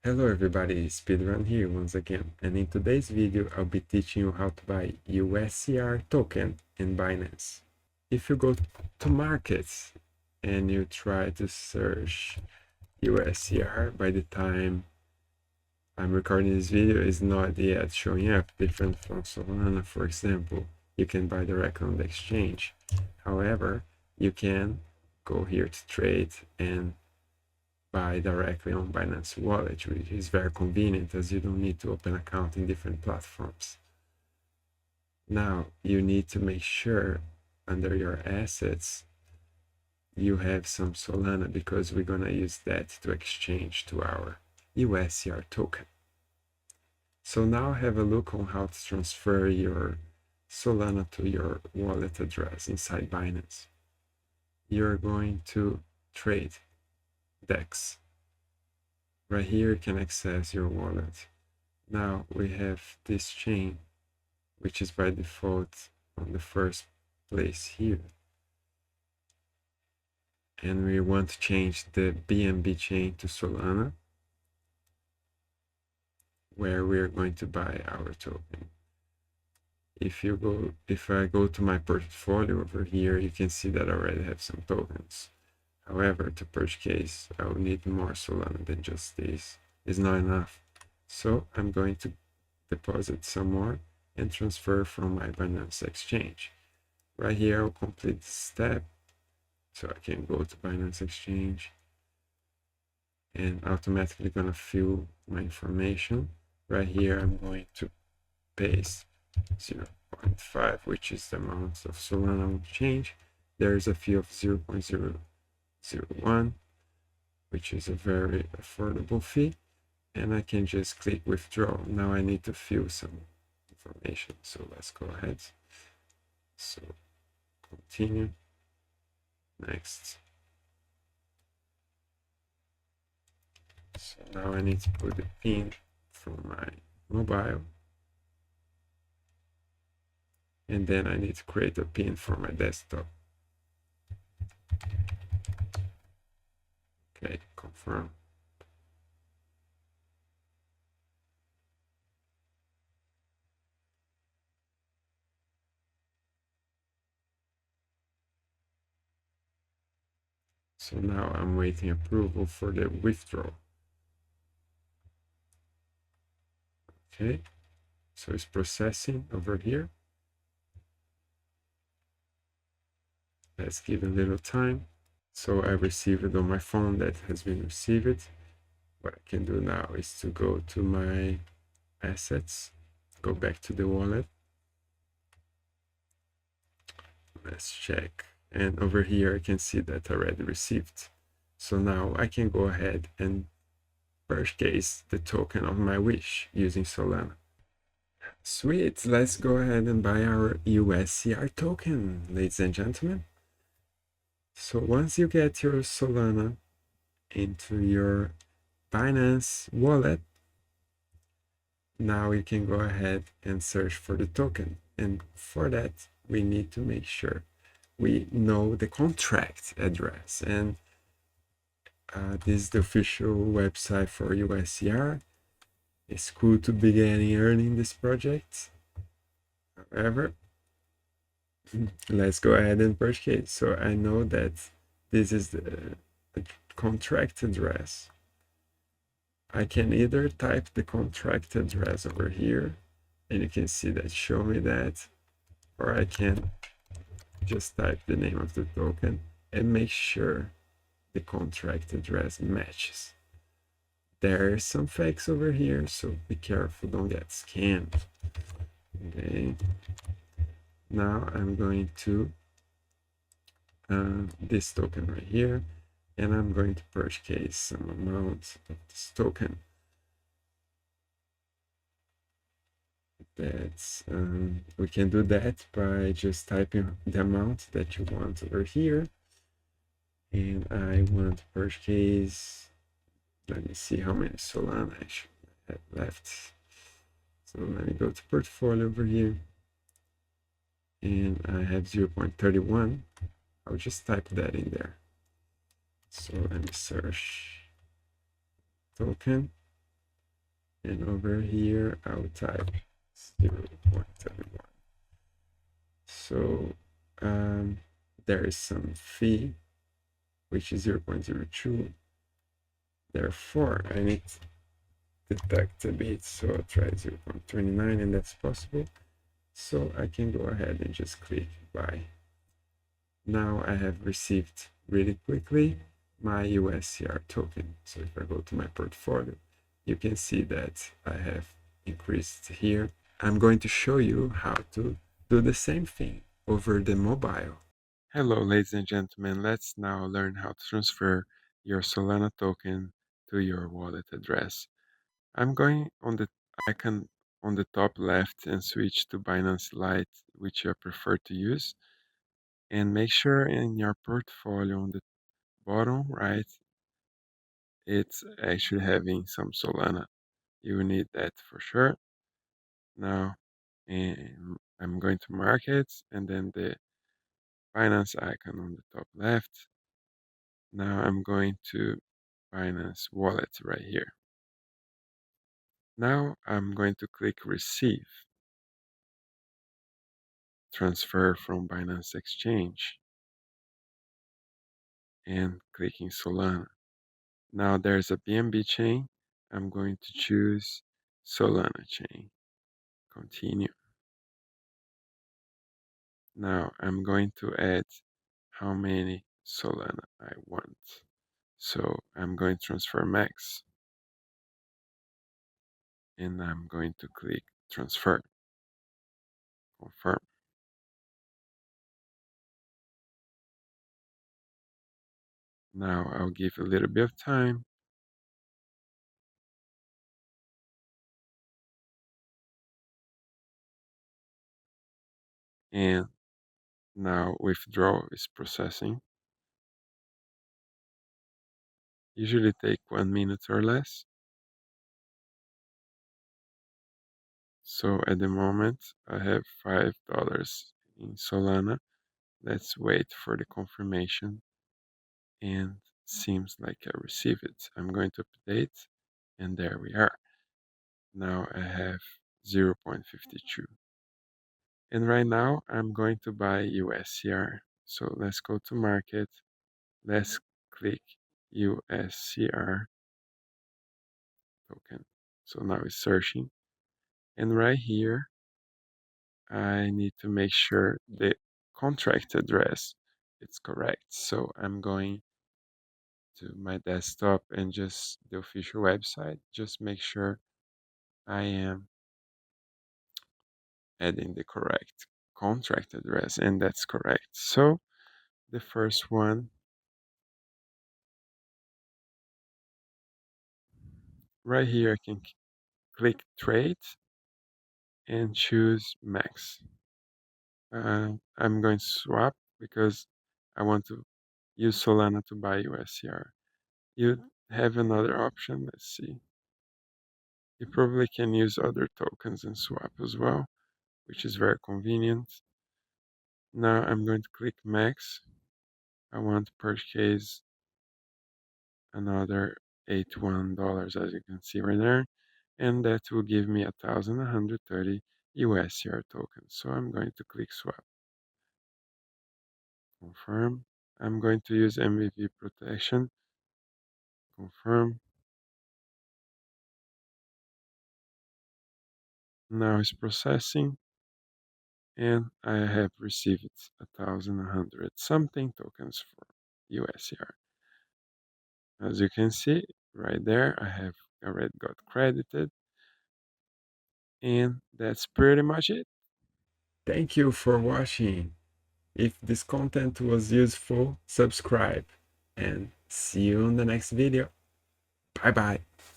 Hello everybody, Speedrun here once again, and in today's video I'll be teaching you how to buy USCR token in Binance. If you go to markets and you try to search USCR, by the time I'm recording this video is not yet showing up, different from Solana, for example. You can buy directly on the exchange. However, you can go here to trade and buy directly on Binance Wallet, which is very convenient as you don't need to open an account in different platforms. Now, you need to make sure under your assets you have some Solana because we're going to use that to exchange to our USCR token. So now have a look on how to transfer your Solana to your wallet address inside Binance. You're going to trade DEX. Right here you can access your wallet. Now we have this chain, which is by default on the first place here. And we want to change the BNB chain to Solana, where we're going to buy our token. If I go to my portfolio over here, you can see that I already have some tokens. However, to purchase, I will need more Solana than just this. It's not enough. So I'm going to deposit some more and transfer from my Binance Exchange. Right here, I'll complete this step. So I can go to Binance Exchange and automatically gonna fill my information. Right here, I'm going to paste 0.5, which is the amount of Solana I will change. There's a fee of 0.001, which is a very affordable fee. And I can just click withdraw. Now I need to fill some information. So let's go ahead. So continue. Next. So now I need to put the PIN from my mobile. And then I need to create a PIN for my desktop. Okay, confirm. So now I'm waiting approval for the withdrawal. Okay, so it's processing over here. Let's give a little time. So I received it on my phone, that has been received. What I can do now is to go to my assets, go back to the wallet. Let's check. And over here, I can see that I already received. So now I can go ahead and purchase the token of my wish using Solana. Sweet, let's go ahead and buy our USCR token, ladies and gentlemen. So once you get your Solana into your Binance wallet, now you can go ahead and search for the token. And for that, we need to make sure we know the contract address. And this is the official website for USCR. It's cool to be earning this project. However, let's go ahead and purchase. So I know that this is the contract address. I can either type the contract address over here, and you can see that show me that, or I can just type the name of the token and make sure the contract address matches. There are some fakes over here, so be careful, don't get scammed. Okay, now I'm going to this token right here, and I'm going to purchase some amount of this token. That's we can do that by just typing the amount that you want over here, and I want to purchase, let me see how many Solana I should have left. So let me go to portfolio over here, and I have 0.31. I'll just type that in there. So let me search token. And over here, I'll type 0.71. So there is some fee, which is 0.02. Therefore, I need to deduct a bit. So I'll try 0.29, and that's possible. So I can go ahead and just click buy. Now I have received really quickly my USCR token. So if I go to my portfolio, you can see that I have increased here. I'm going to show you how to do the same thing over the mobile. Hello, ladies and gentlemen. Let's now learn how to transfer your Solana token to your wallet address. I'm going on the icon on the top left and switch to Binance Lite, which you prefer to use. And make sure in your portfolio on the bottom right, it's actually having some Solana. You need that for sure. Now, I'm going to markets and then the Binance icon on the top left. Now I'm going to Binance Wallet right here. Now I'm going to click Receive, Transfer from Binance Exchange, and clicking Solana. Now there's a BNB chain. I'm going to choose Solana chain. Continue. Now I'm going to add how many Solana I want. So I'm going to transfer max, and I'm going to click transfer, confirm. Now I'll give a little bit of time. And now withdrawal is processing. Usually take 1 minute or less. So at the moment I have $5 in Solana. Let's wait for the confirmation, and seems like I received it. I'm going to update, and there we are. Now I have 0.52. And right now I'm going to buy USCR. So let's go to market. Let's click USCR token. So now it's searching. And right here, I need to make sure the contract address is correct. So I'm going to my desktop and just the official website, just make sure I am adding the correct contract address, and that's correct. So the first one right here, I can click trade and choose max. I'm going to swap because I want to use Solana to buy USCR. You have another option. Let's see. You probably can use other tokens and swap as well, which is very convenient. Now I'm going to click max. I want to purchase another $81, as you can see right there, and that will give me 1,130 USCR tokens. So I'm going to click swap, confirm. I'm going to use MVP protection, confirm. Now it's processing, and I have received 1,100 something tokens for USCR. As you can see right there, I have already got credited, and that's pretty much it. Thank you for watching. If this content was useful, subscribe and see you in the next video. Bye bye.